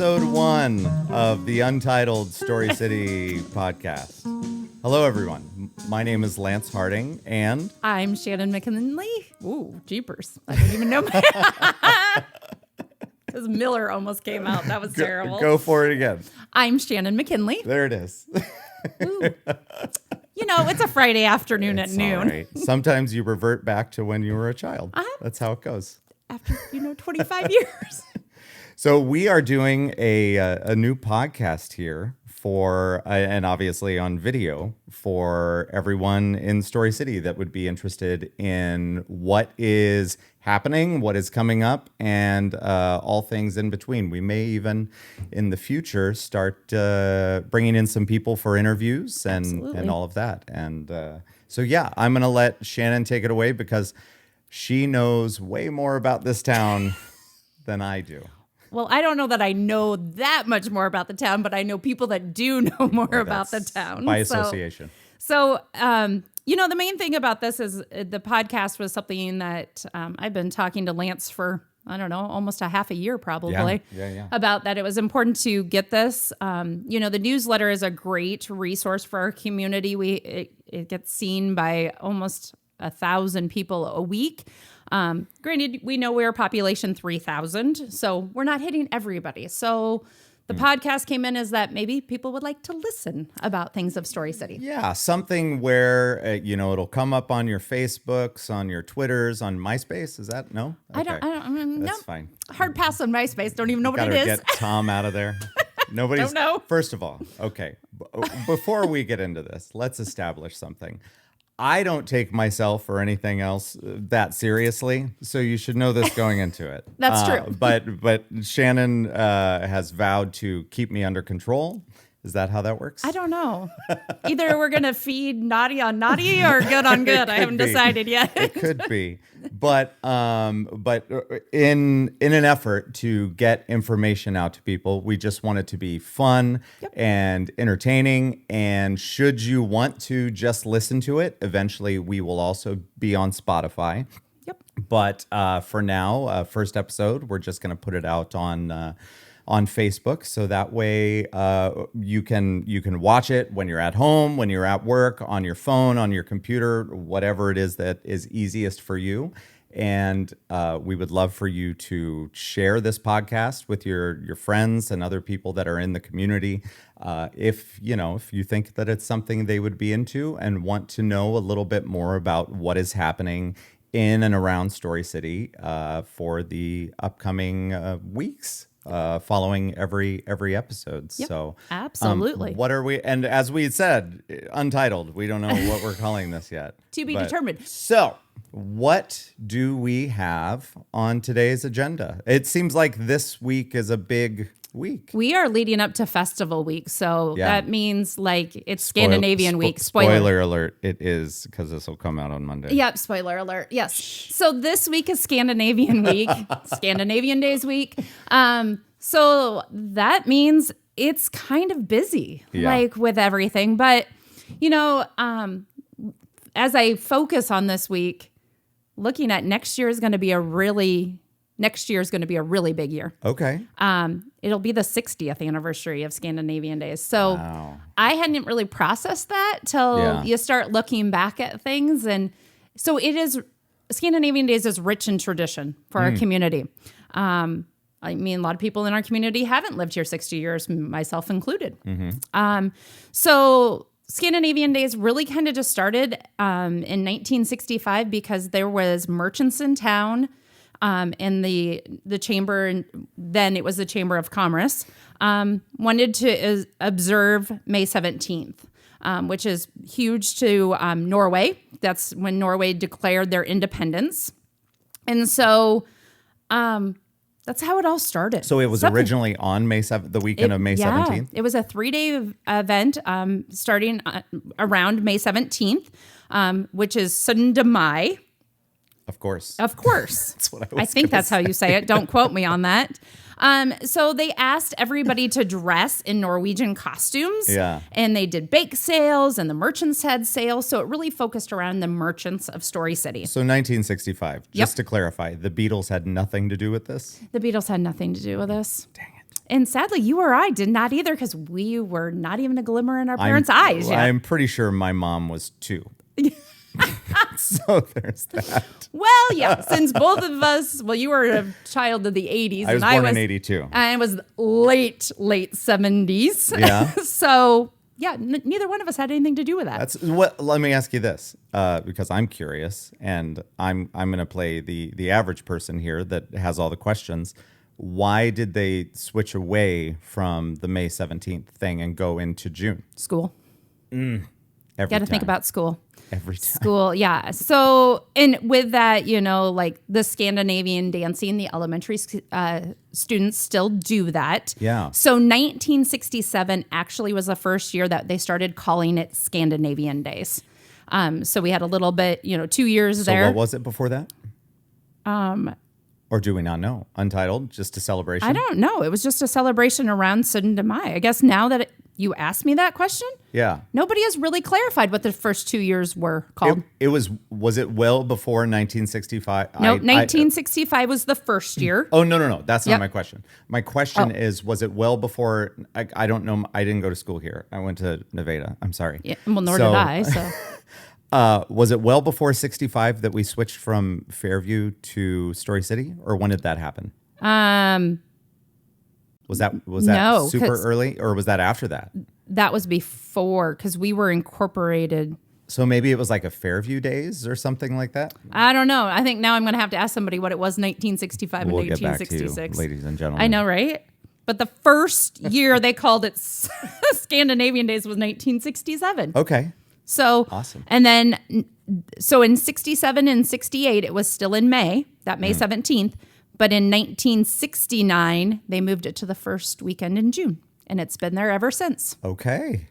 Episode 1 of the Untitled Story City podcast. Hello, everyone. My name is Lance Harding, and I'm Shannon McKinley. Ooh, jeepers. I don't even know. Because Miller almost came out. That was terrible. Go for it again. I'm Shannon McKinley. There it is. Ooh. You know, it's a Friday afternoon at noon. All right. Sometimes you revert back to when you were a child. That's how it goes. After, 25 years. So we are doing a new podcast here for, and obviously on video, for everyone in Story City that would be interested in what is happening, what is coming up, and all things in between. We may even, in the future, start bringing in some people for interviews and all of that. And so, yeah, I'm going to let Shannon take it away because she knows way more about this town than I do. Well, I don't know that I know that much more about the town, but I know people that do know more about the town. By association. So, the main thing about this is the podcast was something that I've been talking to Lance for, I don't know, almost a half a year probably. Yeah. About that. It was important to get this. The newsletter is a great resource for our community. It gets seen by almost 1,000 people a week. Granted, we know we're population 3,000, so we're not hitting everybody. So the podcast came in as that maybe people would like to listen about things of Story City. Yeah, something where, it'll come up on your Facebooks, on your Twitters, on MySpace. Is that? No? Okay. I don't That's no. fine. Hard pass on MySpace. Don't even know what it is. Gotta get Tom out of there. Nobody's. Don't know. First of all, okay, before we get into this, let's establish something. I don't take myself or anything else that seriously, so you should know this going into it. That's true. But Shannon has vowed to keep me under control. Is that how that works? I don't know. Either we're going to feed naughty on naughty or good on good. I haven't decided yet. It could be. But in an effort to get information out to people, we just want it to be fun and entertaining. And should you want to just listen to it, eventually we will also be on Spotify. Yep. But for now, first episode, we're just going to put it out on Facebook, so that way you can watch it when you're at home, when you're at work, on your phone, on your computer, whatever it is that is easiest for you. And we would love for you to share this podcast with your friends and other people that are in the community. If you think that it's something they would be into and want to know a little bit more about what is happening in and around Story City for the upcoming weeks. Following every episode. Yep, so absolutely. What are we? And as we had said, Untitled. We don't know what we're calling this yet. To be determined. So, what do we have on today's agenda? It seems like this week is a big week. We are leading up to Festival Week, so that means it's Scandinavian Week. Spoiler alert, it is, because this will come out on Monday. Yep, spoiler alert, yes. So this week is Scandinavian Week, Scandinavian Days Week. So that means it's kind of busy, with everything. But, as I focus on this week, looking at next year is going to be a really big year. Okay. It'll be the 60th anniversary of Scandinavian Days. So I hadn't really processed that till you start looking back at things. And so Scandinavian Days is rich in tradition for our community. A lot of people in our community haven't lived here 60 years, myself included. Mm-hmm. So Scandinavian Days really kind of just started in 1965 because there was merchants in town. And the chamber, and then it was the Chamber of Commerce, wanted to observe May 17th, which is huge to Norway. That's when Norway declared their independence. And so that's how it all started. So it was originally on May 7th, the weekend of May 17th? It was a 3-day event starting around May 17th, which is Sunday Mai. Of course. That's what I think that's how you say it. Don't quote me on that. So they asked everybody to dress in Norwegian costumes. Yeah. And they did bake sales and the merchants had sales. So it really focused around the merchants of Story City. So 1965, just to clarify, the Beatles had nothing to do with this? The Beatles had nothing to do with this. Dang it. And sadly, you or I did not either because we were not even a glimmer in our parents' eyes yet. I'm pretty sure my mom was 2. So there's that. Well, yeah, since both of us, you were a child of the 80s. I was born in 82. I was late 70s. Yeah. So, yeah, neither one of us had anything to do with that. That's what. Let me ask you this, because I'm curious, and I'm going to play the average person here that has all the questions. Why did they switch away from the May 17th thing and go into June? School. Got to think about school. Every time. School, yeah. So, and with that, like the Scandinavian dancing, the elementary students still do that. Yeah. So 1967 actually was the first year that they started calling it Scandinavian Days. So we had a little bit, 2 years there. So what was it before that? Or do we not know? Untitled, just a celebration? I don't know. It was just a celebration around Sundar Mai. I guess now that you asked me that question, nobody has really clarified what the first 2 years were called. Was it well before 1965? No, 1965 was the first year. Oh, no. That's not my question. My question is, was it well before? I don't know. I didn't go to school here. I went to Nevada. I'm sorry. Yeah, well, nor did I. So. Was it well before 65 that we switched from Fairview to Story City, or when did that happen? Was that no, super early, or was that after that? That was before, because we were incorporated. So maybe it was like a Fairview Days or something like that? I don't know. I think now I'm going to have to ask somebody what it was 1965 and We'll 1966. get back to you, ladies and gentlemen. I know, right? But the first year they called it Scandinavian Days was 1967. Okay. So awesome. And then, so in 67 and 68, it was still in May, that May 17th. But in 1969, they moved it to the first weekend in June. And it's been there ever since. Okay.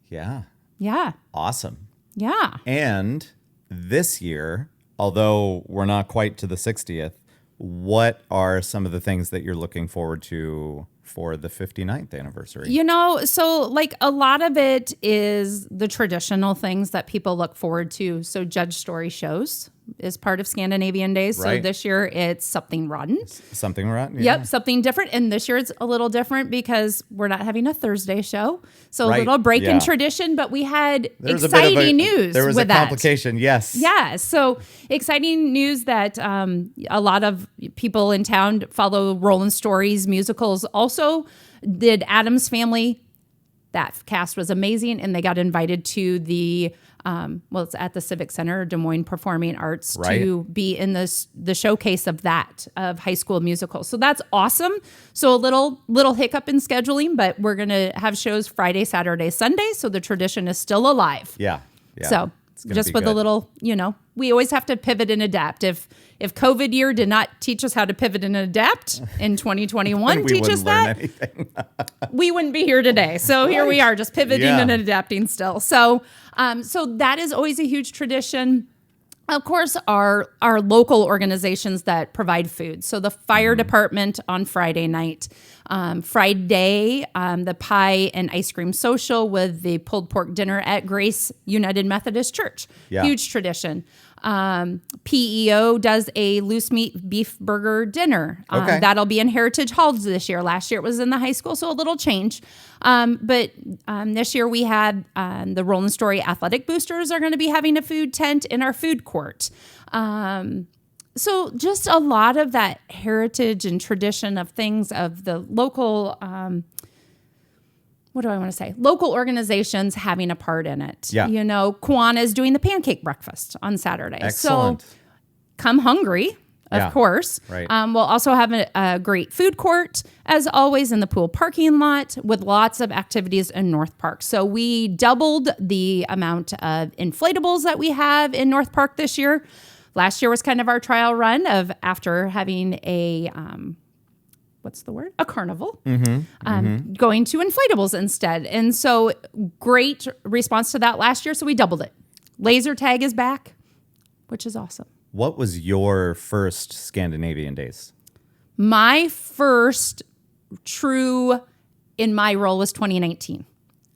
Yeah. Yeah. Awesome. Yeah. And this year, although we're not quite to the 60th, what are some of the things that you're looking forward to for the 59th anniversary? So like a lot of it is the traditional things that people look forward to. So Judge Story shows is part of Scandinavian Days. Right. So this year it's something rotten. Something rotten? Yeah. Yep, something different. And this year it's a little different because we're not having a Thursday show. So Right. a little break Yeah. in tradition, but we had There exciting news. There was with a complication, yes. Yeah, so exciting news that a lot of people in town follow Roland Stories musicals. Also did Addams Family. That cast was amazing, and they got invited to the it's at the Civic Center, Des Moines Performing Arts, Right. to be in the showcase of high school musicals. So that's awesome. So a little hiccup in scheduling, but we're gonna have shows Friday, Saturday, Sunday. So the tradition is still alive. Yeah. So just with a little, we always have to pivot and adapt. If COVID year did not teach us how to pivot and adapt in 2021, teach us that, we wouldn't be here today. So here we are, just pivoting and adapting still. So, so that is always a huge tradition. Of course, our local organizations that provide food. So the fire department on Friday night, Friday, the pie and ice cream social with the pulled pork dinner at Grace United Methodist Church. Yeah. Huge tradition. PEO does a loose meat beef burger dinner. Okay. That'll be in Heritage Halls this year. Last year it was in the high school, so a little change. But this year we had the Roland Story Athletic Boosters are going to be having a food tent in our food court. So just a lot of that heritage and tradition of things of the local, what do I want to say? Local organizations having a part in it. Yeah. Kiwanis is doing the pancake breakfast on Saturday. Excellent. So come hungry, of course. Right. We'll also have a great food court, as always, in the pool parking lot with lots of activities in North Park. So we doubled the amount of inflatables that we have in North Park this year. Last year was kind of our trial run of after having a a carnival, going to inflatables instead. And so great response to that last year. So we doubled it. Laser tag is back, which is awesome. What was your first Scandinavian Days? My first true in my role was 2019.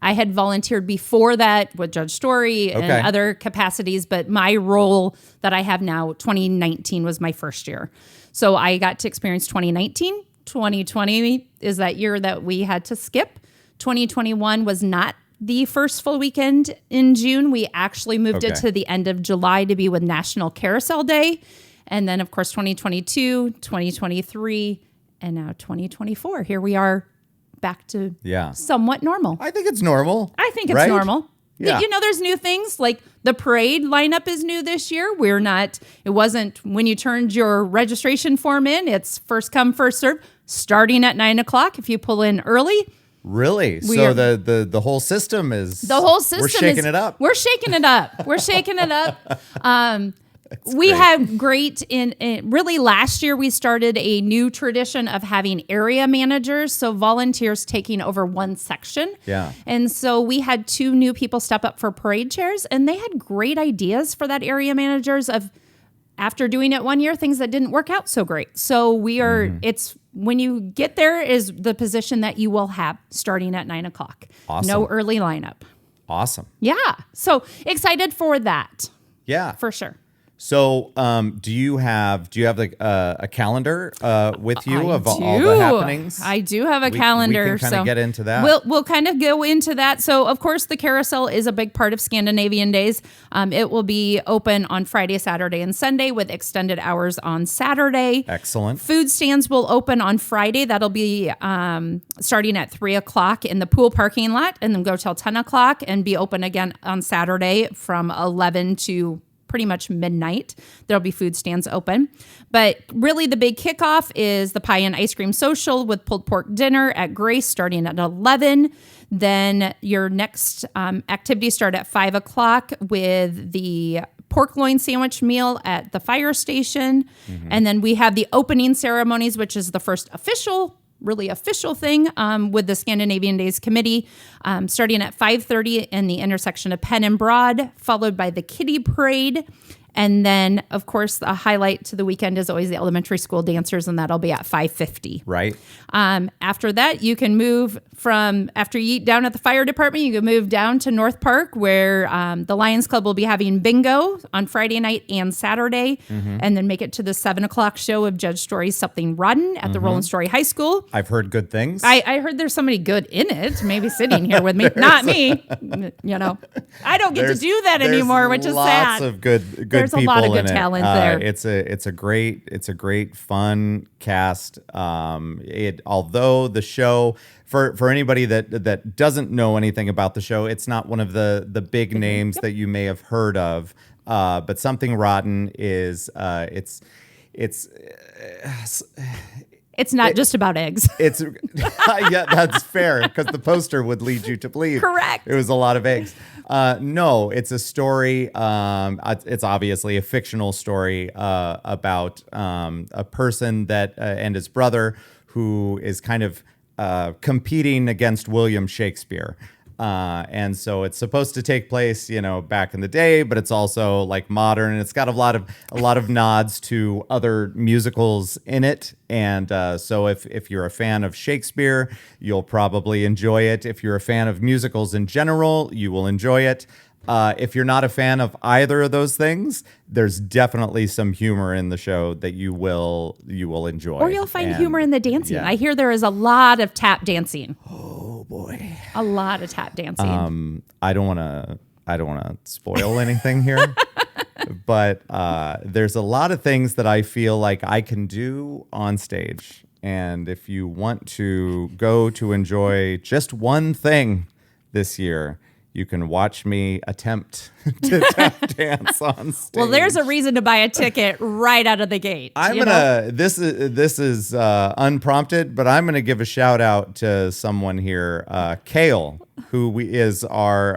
I had volunteered before that with Judge Story and other capacities, but my role that I have now, 2019 was my first year. So I got to experience 2019, 2020 is that year that we had to skip. 2021 was not the first full weekend in June. We actually moved it to the end of July to be with National Carousel Day. And then, of course, 2022, 2023, and now 2024. Here we are back to somewhat normal. I think it's normal. I think it's normal. Yeah. You know, there's new things like the parade lineup is new this year. It wasn't when you turned your registration form in, it's first come, first serve, starting at 9:00. If you pull in early. Really? So the whole system is. The whole system we're shaking it up. We're shaking it up. We're shaking it up. We had great really last year we started a new tradition of having area managers, so volunteers taking over one section. Yeah. And so we had 2 new people step up for parade chairs, and they had great ideas for that area managers of after doing it one year, things that didn't work out so great. So we are it's when you get there is the position that you will have starting at 9:00. Awesome. No early lineup. Awesome. Yeah. So excited for that. Yeah. For sure. So, do you have like a calendar with you of all the happenings? I do have a calendar. We can kind of get into that. We'll kind of go into that. So, of course, the carousel is a big part of Scandinavian Days. It will be open on Friday, Saturday, and Sunday with extended hours on Saturday. Excellent. Food stands will open on Friday. That'll be starting at 3:00 in the pool parking lot, and then go till 10:00 and be open again on Saturday from 11 to pretty much midnight. There'll be food stands open. But really the big kickoff is the pie and ice cream social with pulled pork dinner at Grace starting at 11. Then your next activities start at 5:00 with the pork loin sandwich meal at the fire station. Mm-hmm. And then we have the opening ceremonies, which is the first official thing with the Scandinavian Days Committee, starting at 5:30 in the intersection of Penn and Broad, followed by the Kitty Parade. And then, of course, the highlight to the weekend is always the elementary school dancers, and that'll be at 5:50. Right. After that, you can move after you eat down at the fire department, you can move down to North Park, where the Lions Club will be having bingo on Friday night and Saturday, and then make it to the 7:00 show of Judge Story's Something Rotten at the Roland Story High School. I've heard good things. I heard there's somebody good in it, maybe sitting here with me. Not me. You know, I don't get to do that anymore, which is sad. Lots of good There's a lot of good talent there. It's a great fun cast. Although the show for anybody that doesn't know anything about the show, it's not one of the big names that you may have heard of. But Something Rotten is it's not just about eggs. It's yeah, that's fair, because the poster would lead you to believe. Correct. It was a lot of eggs. No, it's a story. It's obviously a fictional story about a person that and his brother who is kind of competing against William Shakespeare. And so it's supposed to take place, back in the day, but it's also like modern, and it's got a lot of nods to other musicals in it. And so if you're a fan of Shakespeare, you'll probably enjoy it. If you're a fan of musicals in general, you will enjoy it. If you're not a fan of either of those things, there's definitely some humor in the show that you will enjoy. Or you'll find humor in the dancing. Yeah. I hear there is a lot of tap dancing. Oh boy. A lot of tap dancing. I don't want to spoil anything here. But there's a lot of things that I feel like I can do on stage. And if you want to go to enjoy just one thing this year, you can watch me attempt to tap dance on stage. Well, there's a reason to buy a ticket right out of the gate. This is unprompted, but I'm gonna give a shout out to someone here, Kale, who is our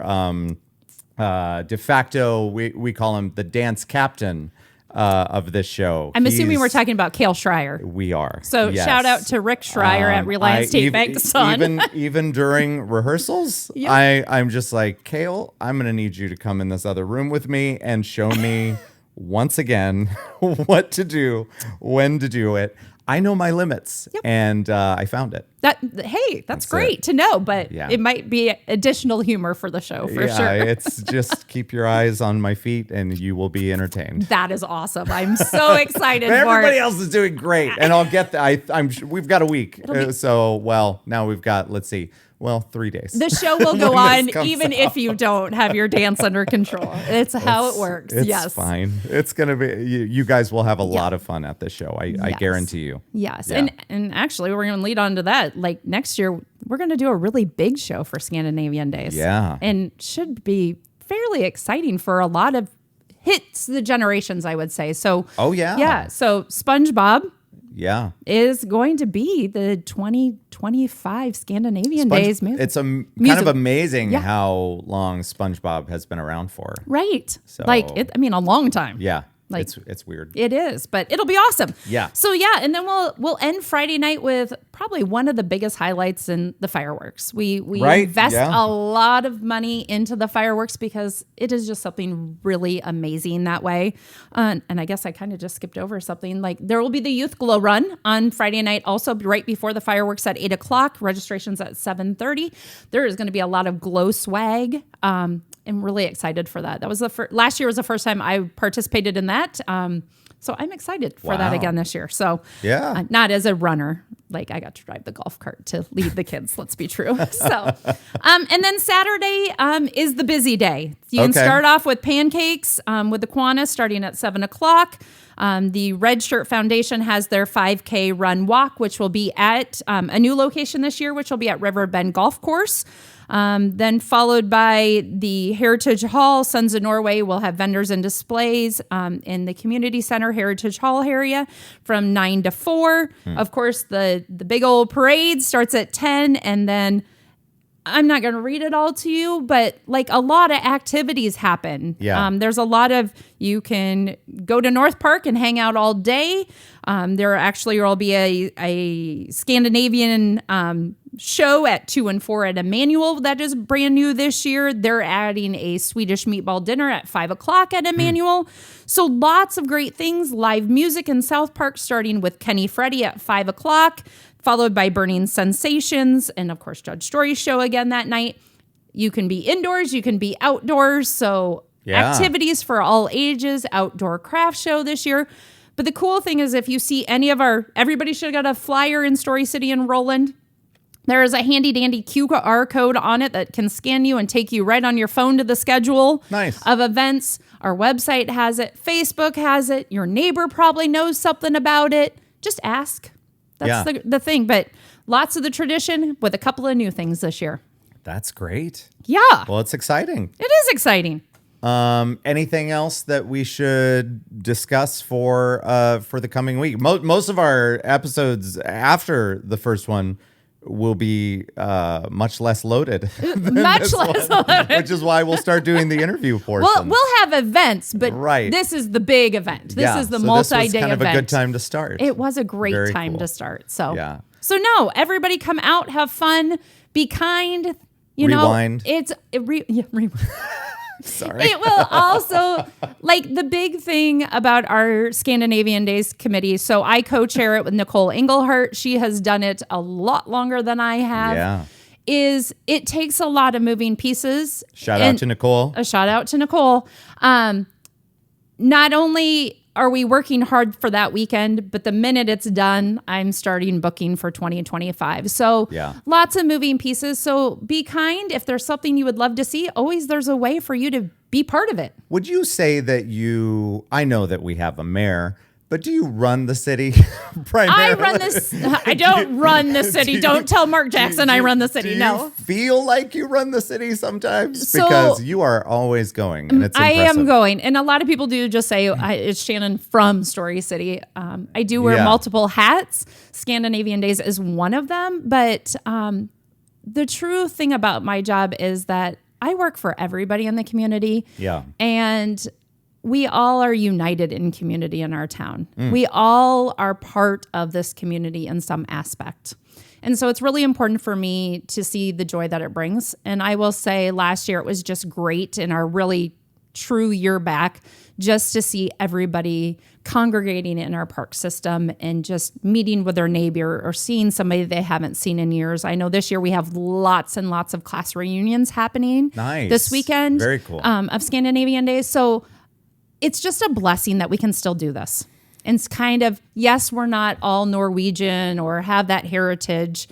de facto. We call him the dance captain of this show. I'm assuming we're talking about Kale Schreier. We are. So yes. Shout out to Rick Schreier at Reliance State Bank, son. Even during rehearsals, yep. I'm just like, Kale, I'm going to need you to come in this other room with me and show me once again what to do, when to do it. I know my limits, and I found it. That's great to know, but Yeah. it might be additional humor for the show for sure. It's just keep your eyes on my feet, and you will be entertained. That is awesome. I'm so excited But for everybody it. else is doing great, and I'll get that. I'm sure we've got a week, now we've got 3 days. The show will go When this on comes even out. if you don't have your dance under control. It's how it works. It's Yes. fine. It's gonna be. You guys will have a lot of fun at this show. I Yes. guarantee you. Yes. Yeah. And actually we're going to lead on to that. Like next year, we're going to do a really big show for Scandinavian Days. Yeah. And should be fairly exciting for a lot of hits the generations, I would say. So, Oh, yeah. Yeah. So SpongeBob Yeah. is going to be the 2025 Scandinavian Days movie. It's kind Musical. of amazing Yeah. how long SpongeBob has been around for. Right. So- A long time. Yeah. Like- It's weird. It is, but it'll be awesome. Yeah. So yeah, and then we'll end Friday night with probably one of the biggest highlights in the fireworks. We Right, invest yeah. a lot of money into the fireworks because it is just something really amazing that way. And I guess I kind of just skipped over something. Like there will be the Youth Glow Run on Friday night, also right before the fireworks at 8:00. Registration's at 7:30. There is going to be a lot of glow swag. I'm really excited for that. That was last year was the first time I participated in that. So I'm excited for that Wow. again this year. So Yeah. not as a runner, like I got to drive the golf cart to lead the kids. Let's be true. So, and then Saturday is the busy day. You can Okay. start off with pancakes with the Kiwanis starting at 7:00. The Red Shirt Foundation has their 5K run walk, which will be at a new location this year, which will be at Riverbend Golf Course. Then followed by the Heritage Hall. Sons of Norway will have vendors and displays in the community center, Heritage Hall area from 9 to 4. Of course, the big old parade starts at 10, and then I'm not going to read it all to you, but like a lot of activities happen. Yeah. There's a lot of, you can go to North Park and hang out all day. There actually will be a Scandinavian show at 2 and 4 at Emmanuel that is brand new this year. They're adding a Swedish meatball dinner at 5:00 at Emmanuel. So lots of great things. Live music in South Park starting with Kenny Freddy at 5:00, followed by Burning Sensations, and of course Judge Story's show again that night. You can be indoors, you can be outdoors. So Yeah. activities for all ages, outdoor craft show this year. But the cool thing is if you see any of everybody should have got a flyer in Story City and Roland. There is a handy dandy QR code on it that can scan you and take you right on your phone to the schedule Nice. of events. Our website has it. Facebook has it. Your neighbor probably knows something about it. Just ask. That's Yeah. the thing. But lots of the tradition with a couple of new things this year. That's great. Yeah, Well, it's exciting. it is exciting. Anything else that we should discuss for the coming week? Most of our episodes after the first one will be much less loaded, than Much this less one, loaded. which is why we'll start doing the interview portion. We'll have events, but Right. this is the big event. This is the multi-day this was kind event. of a good time to start. It was a great Very time cool. to start. So Yeah. So no, everybody come out, have fun, be kind. You Rewind. know, rewind. Sorry. It will also, like the big thing about our Scandinavian Days committee. So I co-chair it with Nicole Engelhart. She has done it a lot longer than I have. Yeah. Is it takes a lot of moving pieces. Shout out to Nicole. A shout out to Nicole. Not only are we working hard for that weekend, but the minute it's done, I'm starting booking for 2025. So Yeah. lots of moving pieces. So be kind. If there's something you would love to see, always there's a way for you to be part of it. Would you say that I know that we have a mayor, but do you run the city primarily? I run this. I don't run the city. Don't tell Mark Jackson I run the city. Do No. you feel like you run the city sometimes? So- Because you are always going, and it's I impressive. am going. And a lot of people do just say it's Shannon from Story City. I do wear Yeah. multiple hats. Scandinavian Days is one of them. But the true thing about my job is that I work for everybody in the community. Yeah. And we all are united in community in our town. Mm. We all are part of this community in some aspect. And so it's really important for me to see the joy that it brings. And I will say last year it was just great in our really true year back just to see everybody congregating in our park system and just meeting with their neighbor or seeing somebody they haven't seen in years. I know this year we have lots and lots of class reunions happening this weekend. Very cool. Of Scandinavian Days. So it's just a blessing that we can still do this. And it's kind of, yes, we're not all Norwegian or have that heritage,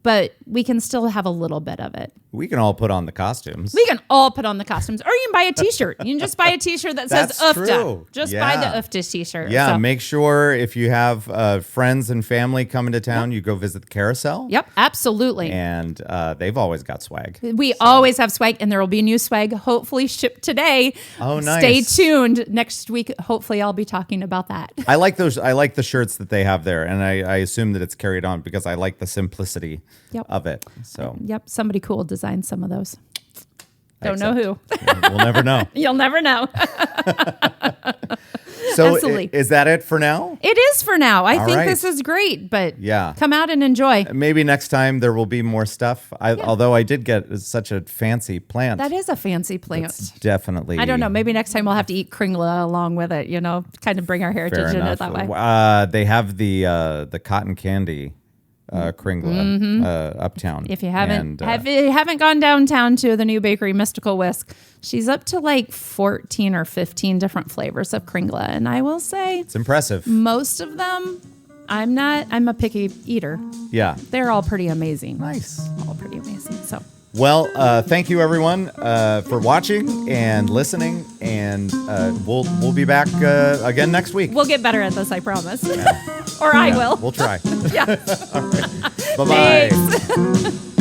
but we can still have a little bit of it. We can all put on the costumes. We can all put on the costumes. Or you can buy a t-shirt. You can just buy a t-shirt that says UFTA. True. Just buy the UFTA t-shirt. Yeah, make sure if you have friends and family coming to town, you go visit the carousel. Yep, absolutely. And they've always got swag. We always have swag, and there will be new swag hopefully shipped today. Oh, nice. Stay tuned. Next week, hopefully I'll be talking about that. I like those. I like the shirts that they have there, and I assume that it's carried on because I like the simplicity of it. So yep, somebody cool designed some of those. Don't know who. We'll never know. You'll never know. So Absolutely. Is that it for now? It is for now. I think right. this is great, but come out and enjoy. Maybe next time there will be more stuff. Although I did get such a fancy plant. That is a fancy plant. It's definitely. I don't know. Maybe next time we'll have to eat kringla along with it, kind of bring our heritage in it that way. They have the cotton candy. Kringla uptown. If you haven't gone downtown to the new bakery Mystical Whisk, she's up to like 14 or 15 different flavors of Kringla, and I will say it's impressive. Most of them, I'm a picky eater. Yeah, they're all pretty amazing. Nice, all pretty amazing. So. Well, thank you everyone for watching and listening, and we'll be back again next week. We'll get better at this, I promise. Or I will. We'll try. Yeah. All right. Bye-bye. Thanks.